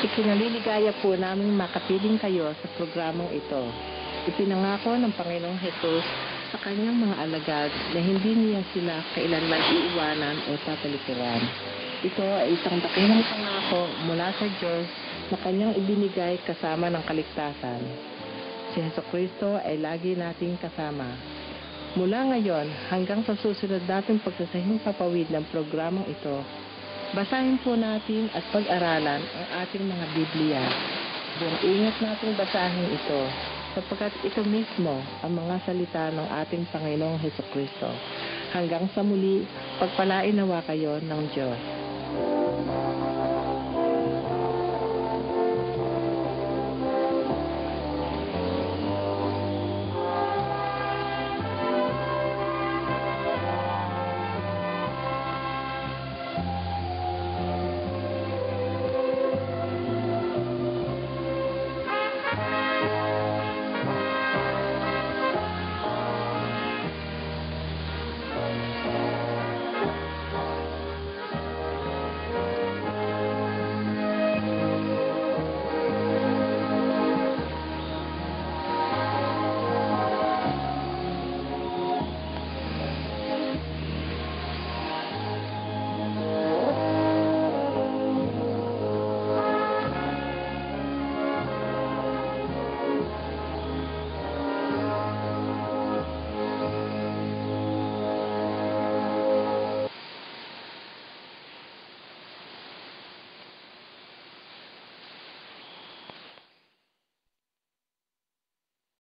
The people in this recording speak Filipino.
Ikinaliligaya po namin makapiling kayo sa programang ito. Ipinangako ng Panginoong Hesus sa kanyang mga alagad na hindi niya sila kailanman iiwanan o tatalikuran. Ito ay isang dakilang pangako mula sa Diyos na kanyang ibinigay kasama ng kaligtasan. Si Hesukristo ay lagi nating kasama. Mula ngayon hanggang sa susunod nating pagsasahing papawid ng programang ito, basahin po natin at pag-aralan ang ating mga Biblia. Buong ingat nating basahin ito sapagkat ito mismo ang mga salita ng ating Panginoong Hesukristo. Hanggang sa muli, pagpalain nawa kayo ng Diyos.